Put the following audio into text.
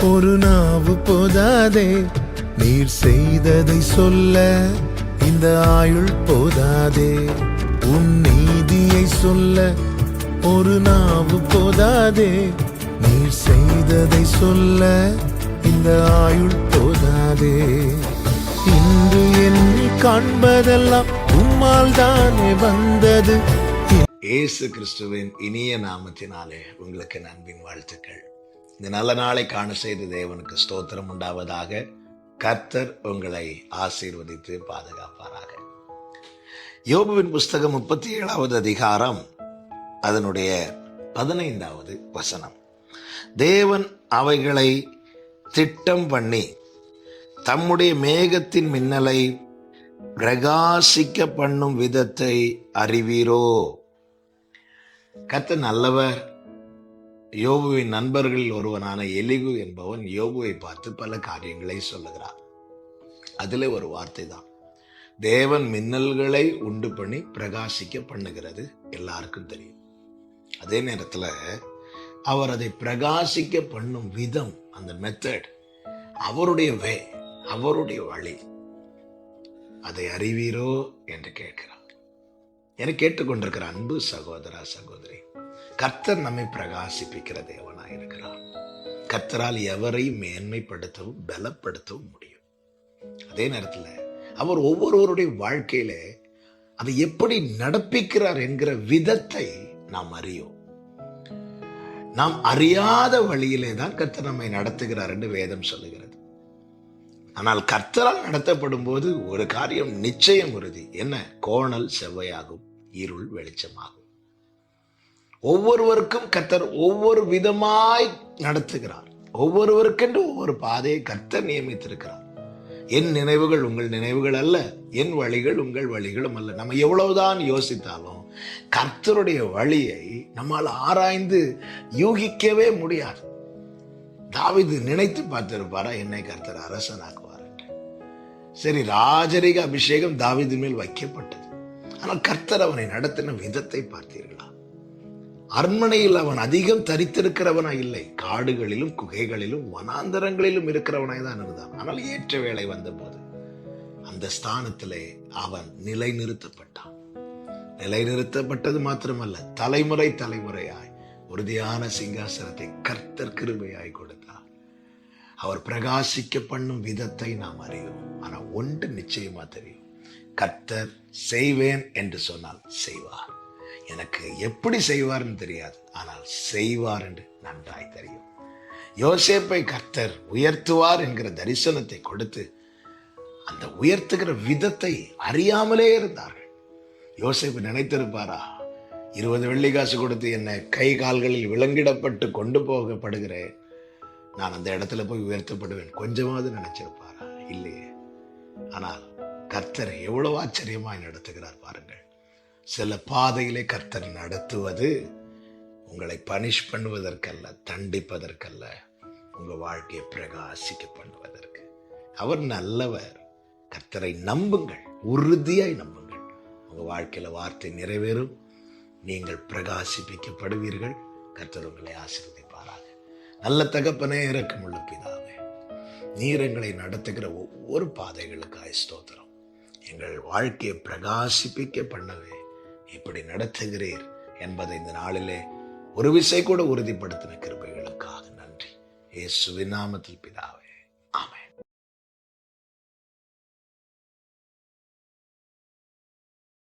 ஒரு நாவு போதாதே, நீர் செய்ததை சொல்ல இந்த ஆயுள் போதாதே. உன் நீதியை சொல்ல ஒரு நாவு போதாதே, நீர் செய்ததை சொல்ல இந்த ஆயுள் போதாதே. இன்று என்னை காண்பதெல்லாம் உம்மால் தானே வந்தது. இயேசு கிறிஸ்துவின் இனிய நாமத்தினாலே உங்களுக்கு அன்பின் வாழ்த்துக்கள். இந்த நல்ல நாளை காண செய்த தேவனுக்கு ஸ்தோத்திரம் உண்டாவதாக. கர்த்தர் உங்களை ஆசீர்வதித்து பாதுகாப்பாராக. யோபுவின் புஸ்தகம் 37வது அதிகாரம் அதனுடைய 15வது வசனம். தேவன் அவைகளை திட்டம் பண்ணி தம்முடைய மேகத்தின் மின்னலை பிரகாசிக்க பண்ணும் விதத்தை அறிவீரோ? கர்த்தர் நல்லவர். யோபுவின் நண்பர்களில் ஒருவனான எலிகு என்பவன் யோபுவை பார்த்து பல காரியங்களை சொல்லுகிறார். அதில் ஒரு வார்த்தை தான், தேவன் மின்னல்களை உண்டு பண்ணி பிரகாசிக்க பண்ணுகிறது எல்லாருக்கும் தெரியும். அதே நேரத்தில் அவர் அதை பிரகாசிக்க பண்ணும் விதம், அந்த மெத்தட், அவருடைய அவருடைய வழி, அதை அறிவீரோ என்று கேட்கிறார். என கேட்டுக்கொண்டிருக்கிற அன்பு சகோதரா சகோதரி, கர்த்தர் நம்மை பிரகாசிப்பிக்கிற தேவனாய் இருக்கிறார். கர்த்தரால் எவரையும் மேன்மைப்படுத்தவும் பலப்படுத்தவும் முடியும். அதே நேரத்தில் அவர் ஒவ்வொருவருடைய வாழ்க்கையில அதை எப்படி நடப்பிக்கிறார் என்கிற விதத்தை நாம் அறியோம். நாம் அறியாத வழியிலே தான் கர்த்தர் நம்மை நடத்துகிறார் என்று வேதம் சொல்லுகிறது. ஆனால் கர்த்தரால் நடத்தப்படும் போது ஒரு காரியம் நிச்சயம் உறுதி. என்ன? கோணல் செவ்வையாகும், இருள் வெளிச்சமாகும். ஒவ்வொருவருக்கும் கர்த்தர் ஒவ்வொரு விதமாய் நடத்துகிறார். ஒவ்வொருவருக்கென்று ஒவ்வொரு பாதையை கர்த்தர் நியமித்திருக்கிறார். என் நினைவுகள் உங்கள் நினைவுகள் அல்ல, என் வழிகள் உங்கள் வழிகளும் அல்ல. நம்ம எவ்வளவுதான் யோசித்தாலும் கர்த்தருடைய வழியை நம்மால் ஆராய்ந்து யூகிக்கவே முடியாது. தாவீது நினைத்து பார்த்திருப்பாரா, என்னை கர்த்தர் அரசனாக்குவார்? சரி, ராஜரிக அபிஷேகம் தாவீது மேல் வைக்கப்பட்டது. ஆனால் கர்த்தர் அவனை நடத்தின விதத்தை பார்த்தீர்களா? அரண்மனையில் அவன் அதிகம் தரித்திருக்கிறவனாய் இல்லை, காடுகளிலும் குகைகளிலும் வனாந்தரங்களிலும் இருக்கிறவனாய் தான் இருந்தான். ஆனால் ஏற்ற வேளை வந்தபோது அந்த ஸ்தானத்திலே அவன் நிலைநிறுத்தப்பட்டான். நிலைநிறுத்தப்பட்டது மாத்திரமல்ல, தலைமுறை தலைமுறையாய் உறுதியான சிங்காசனத்தை கர்த்தர் கிருபையாய் கொடுத்தார். அவர் பிரகாசிக்க பண்ணும் விதத்தை நாம் அறிவோம். ஆனா ஒன்று நிச்சயமா தெரியும், கர்த்தர் செய்வேன் என்று சொன்னால் செய்வார். எனக்கு எப்படி செய்வார்னு தெரியாது, ஆனால் செய்வார் என்று நன்றாய் தெரியும். யோசேப்பை கர்த்தர் உயர்த்துவார் என்கிற தரிசனத்தை கொடுத்து அந்த உயர்த்துகிற விதத்தை அறியாமலே இருந்தார்கள். யோசேப்பு நினைத்திருப்பாரா, 20 வெள்ளிக்காசு கொடுத்து என்னை கை கால்களில் விலங்கிடப்பட்டு கொண்டு போகப்படுகிறேன், நான் அந்த இடத்துல போய் உயர்த்தப்படுவேன், கொஞ்சமாவது நினைச்சிருப்பாரா? இல்லையே. ஆனால் கர்த்தர் எவ்வளவு ஆச்சரியமாய் நடத்துகிறார் பாருங்கள். சில பாதையிலே கர்த்தர் நடத்துவது உங்களை பனிஷ் பண்ணுவதற்கல்ல, தண்டிப்பதற்கல்ல, உங்க வாழ்க்கையை பிரகாசிக்க பண்ணுவதற்கு. அவர் நல்லவர். கர்த்தரை நம்புங்கள், உறுதியாய் நம்புங்கள். உங்க வாழ்க்கையில வார்த்தை நிறைவேறும், நீங்கள் பிரகாசிப்பிக்கப்படுவீர்கள். கர்த்தர் உங்களை ஆசீர்வதிப்பாராக. நல்ல தகப்பனே, இரக்கமுள்ள பிதாவே, நீர் எங்களை நடத்துகிற ஒவ்வொரு பாதைகளுக்காய் ஸ்தோத்திரம். எங்கள் வாழ்க்கையை பிரகாசிப்பிக்க பண்ணவே இப்படி நடத்துகிறீர் என்பதை இந்த நாளிலே ஒரு விசை கூட உறுதிப்படுத்தின கிருபைகளுக்காக நன்றி. இயேசுவின் நாமத்தில் பிதாவே.